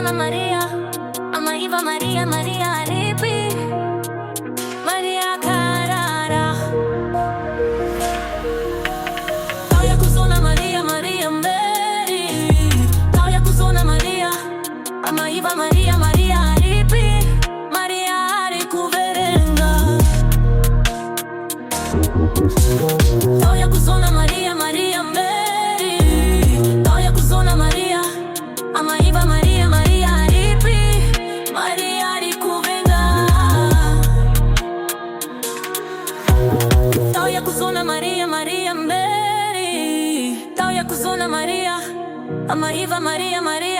kuzona Maria, amaiva Maria, Maria aripi, Maria karara. Tauya kuzona Maria, Maria mberi. Tauya kuzona Maria, amaiva Maria, Maria aripi, Maria arikuverenga. Tauya kuzona Maria, Maria mberi. Tauya kuzona Maria, amaiva Maria, Maria aripi, Maria arikuvenga. Tauya kuzona Maria, Maria mberi. Tauya kuzona Maria, amaiva Maria, Maria